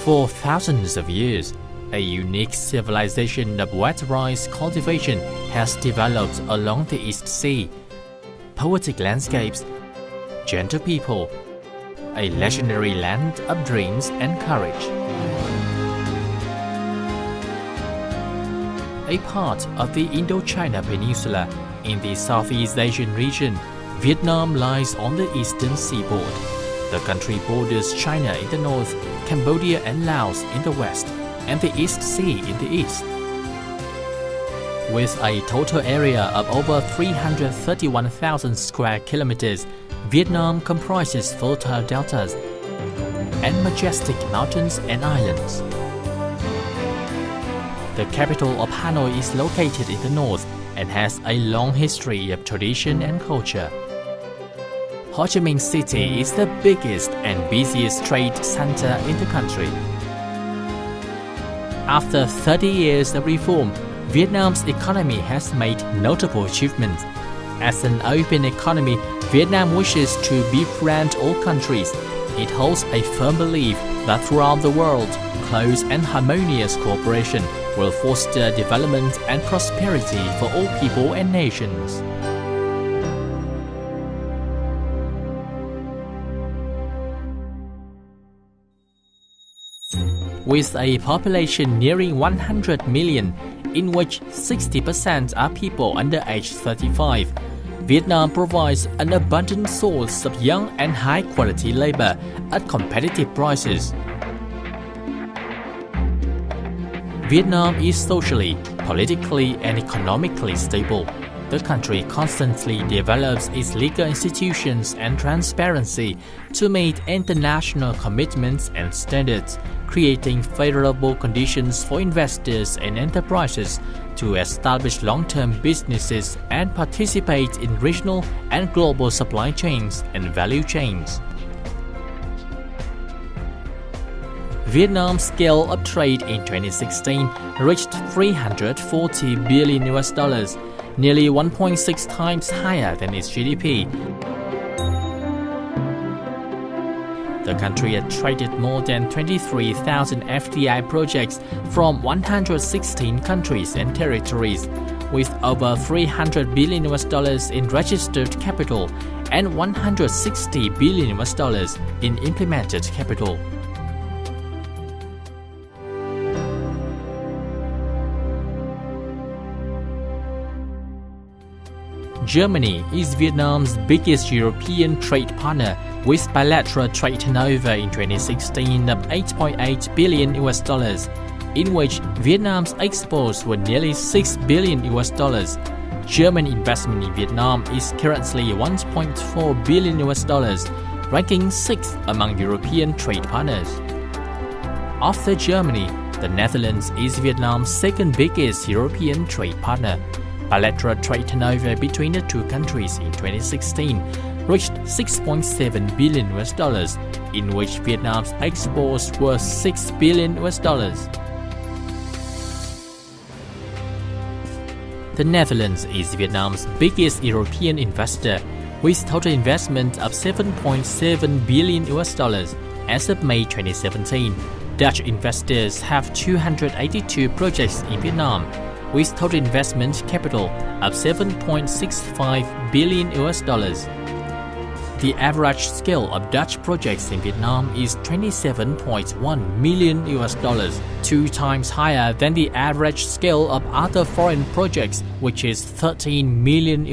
For thousands of years, a unique civilization of wet rice cultivation has developed along the East Sea. Poetic landscapes, gentle people, a legendary land of dreams and courage. A part of the Indochina Peninsula in the Southeast Asian region, Vietnam lies on the eastern seaboard. The country borders China in the north, Cambodia and Laos in the west, and the East Sea in the east. With a total area of over 331,000 square kilometers, Vietnam comprises fertile deltas and majestic mountains and islands. The capital of Hanoi is located in the north and has a long history of tradition and culture. Ho Chi Minh City is the biggest and busiest trade center in the country. After 30 years of reform, Vietnam's economy has made notable achievements. As an open economy, Vietnam wishes to befriend all countries. It holds a firm belief that throughout the world, close and harmonious cooperation will foster development and prosperity for all people and nations. With a population nearing 100 million, in which 60% are people under age 35, Vietnam provides an abundant source of young and high-quality labor at competitive prices. Vietnam is socially, politically, and economically stable. The country constantly develops its legal institutions and transparency to meet international commitments and standards, creating favorable conditions for investors and enterprises to establish long-term businesses and participate in regional and global supply chains and value chains. Vietnam's scale of trade in 2016 reached $340 billion, nearly 1.6 times higher than its GDP. The country had traded more than 23,000 FDI projects from 116 countries and territories, with over $300 billion in registered capital and $160 billion in implemented capital. Germany is Vietnam's biggest European trade partner, with bilateral trade turnover in 2016 of $8.8 billion, in which Vietnam's exports were nearly $6 billion. German investment in Vietnam is currently $1.4 billion, ranking 6th among European trade partners. After Germany, the Netherlands is Vietnam's second biggest European trade partner. Bilateral trade turnover between the two countries in 2016 reached $6.7 billion, in which Vietnam's exports were $6 billion. The Netherlands is Vietnam's biggest European investor, with total investment of $7.7 billion. As of May 2017, Dutch investors have 282 projects in Vietnam, with total investment capital of $7.65 billion. The average scale of Dutch projects in Vietnam is $27.1 million, 2 times higher than the average scale of other foreign projects, which is $13 million.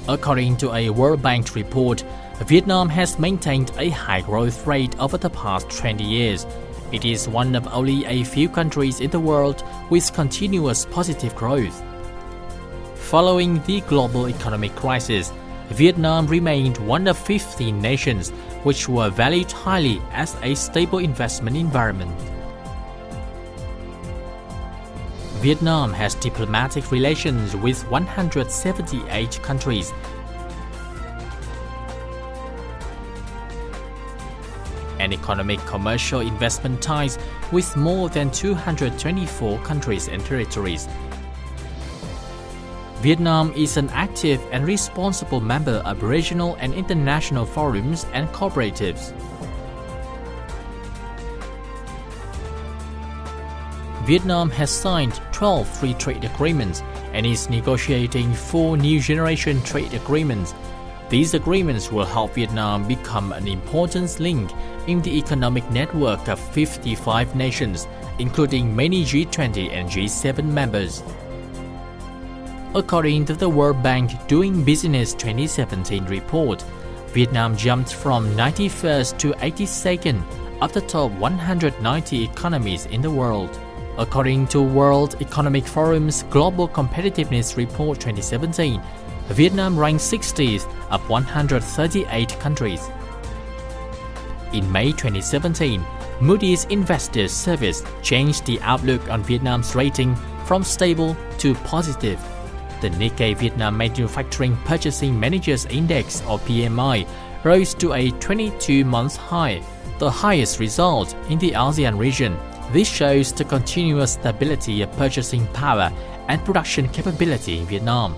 According to a World Bank report, Vietnam has maintained a high growth rate over the past 20 years. It is one of only a few countries in the world with continuous positive growth. Following the global economic crisis, Vietnam remained one of 15 nations which were valued highly as a stable investment environment. Vietnam has diplomatic relations with 178 countries. And economic commercial investment ties with more than 224 countries and territories. Vietnam is an active and responsible member of regional and international forums and cooperatives. Vietnam has signed 12 free trade agreements and is negotiating 4 new generation trade agreements. These agreements will help Vietnam become an important link in the economic network of 55 nations, including many G20 and G7 members. According to the World Bank Doing Business 2017 report, Vietnam jumped from 91st to 82nd of the top 190 economies in the world. According to World Economic Forum's Global Competitiveness Report 2017, Vietnam ranked 60th of 138 countries. In May 2017, Moody's Investors Service changed the outlook on Vietnam's rating from stable to positive. The Nikkei Vietnam Manufacturing Purchasing Managers Index or PMI rose to a 22-month high, the highest result in the ASEAN region. This shows the continuous stability of purchasing power and production capability in Vietnam.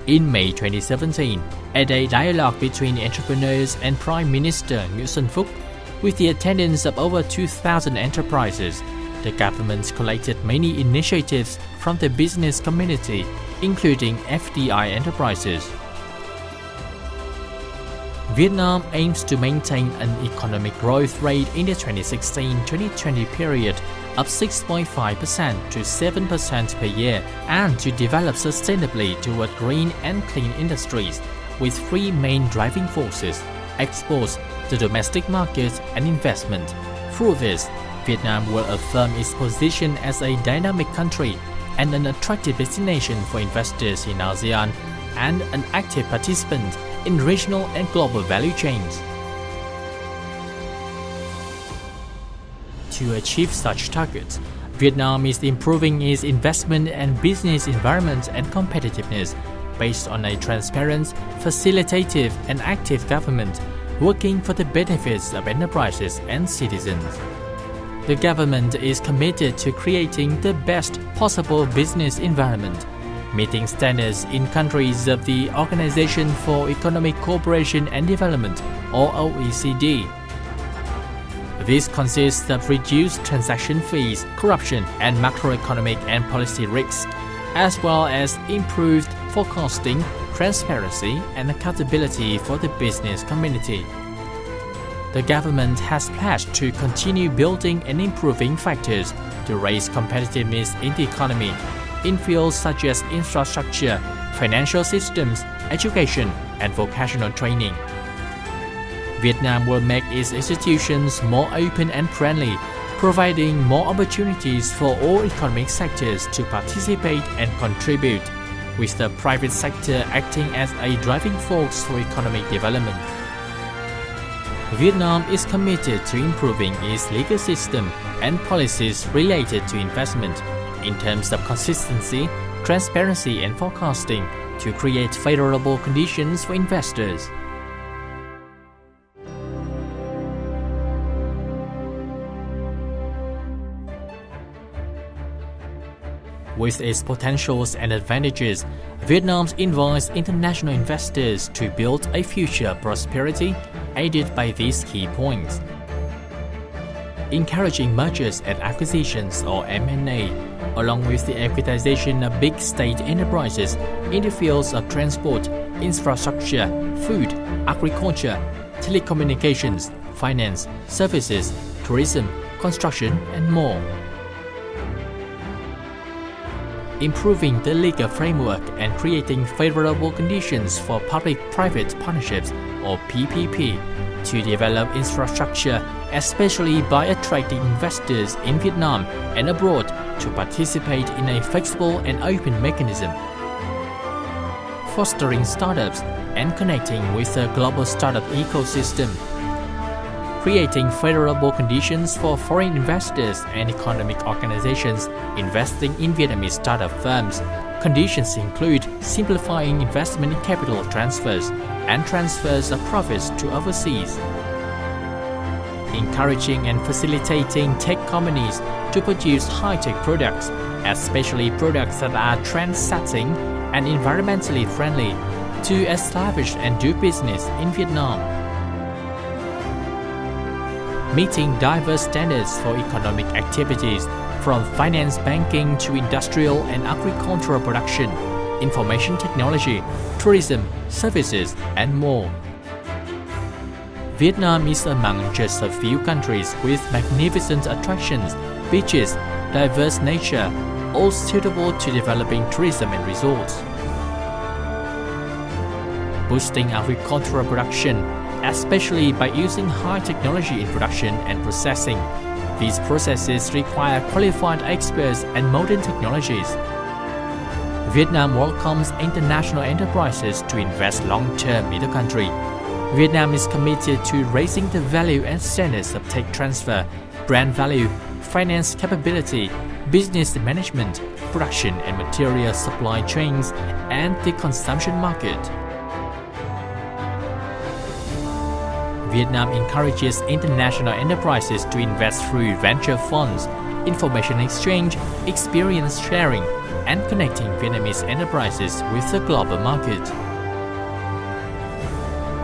In May 2017, at a dialogue between entrepreneurs and Prime Minister Nguyễn Xuân Phúc, with the attendance of over 2,000 enterprises, the government collated many initiatives from the business community, including FDI enterprises. Vietnam aims to maintain an economic growth rate in the 2016-2020 period of 6.5% to 7% per year and to develop sustainably toward green and clean industries with 3 main driving forces: exports, the domestic market, and investment. Through this, Vietnam will affirm its position as a dynamic country and an attractive destination for investors in ASEAN and an active participant in regional and global value chains. To achieve such targets, Vietnam is improving its investment and business environment and competitiveness based on a transparent, facilitative, and active government working for the benefits of enterprises and citizens. The government is committed to creating the best possible business environment, meeting standards in countries of the Organization for Economic Cooperation and Development, or OECD. This consists of reduced transaction fees, corruption, and macroeconomic and policy risks, as well as improved forecasting, transparency, and accountability for the business community. The government has pledged to continue building and improving factors to raise competitiveness in the economy in fields such as infrastructure, financial systems, education, and vocational training. Vietnam will make its institutions more open and friendly, providing more opportunities for all economic sectors to participate and contribute, with the private sector acting as a driving force for economic development. Vietnam is committed to improving its legal system and policies related to investment in terms of consistency, transparency, and forecasting to create favorable conditions for investors. With its potentials and advantages, Vietnam invites international investors to build a future prosperity aided by these key points. Encouraging mergers and acquisitions or M&A, along with the equitization of big state enterprises in the fields of transport, infrastructure, food, agriculture, telecommunications, finance, services, tourism, construction, and more. Improving the legal framework and creating favorable conditions for public-private partnerships or PPP to develop infrastructure, especially by attracting investors in Vietnam and abroad to participate in a flexible and open mechanism. Fostering startups and connecting with the global startup ecosystem. Creating favorable conditions for foreign investors and economic organizations investing in Vietnamese startup firms. Conditions include simplifying investment capital transfers and transfers of profits to overseas. encouraging and facilitating tech companies to produce high-tech products, especially products that are trend-setting and environmentally friendly, to establish and do business in Vietnam. Meeting diverse standards for economic activities, from finance, banking to industrial and agricultural production, information technology, tourism, services, and more. Vietnam is among just a few countries with magnificent attractions, beaches, diverse nature, all suitable to developing tourism and resorts. Boosting agricultural production, especially by using high technology in production and processing. These processes require qualified experts and modern technologies. Vietnam welcomes international enterprises to invest long-term in the country. Vietnam is committed to raising the value and standards of tech transfer, brand value, finance capability, business management, production and material supply chains, and the consumption market. Vietnam encourages international enterprises to invest through venture funds, information exchange, experience sharing, and connecting Vietnamese enterprises with the global market.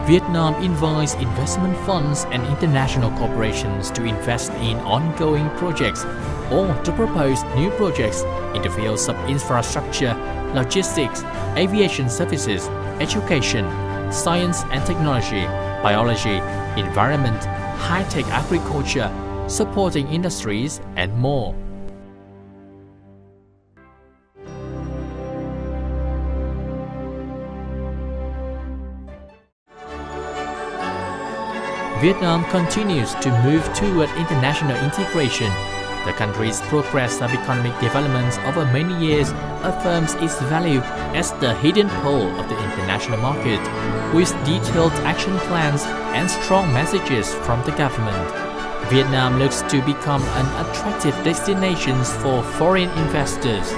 Vietnam invites investment funds and international corporations to invest in ongoing projects or to propose new projects in the fields of infrastructure, logistics, aviation services, education, science and technology, biology, environment, high-tech agriculture, supporting industries, and more. Vietnam continues to move toward international integration. The country's progress of economic development over many years affirms its value as the hidden pole of the international market, with detailed action plans and strong messages from the government. Vietnam looks to become an attractive destination for foreign investors.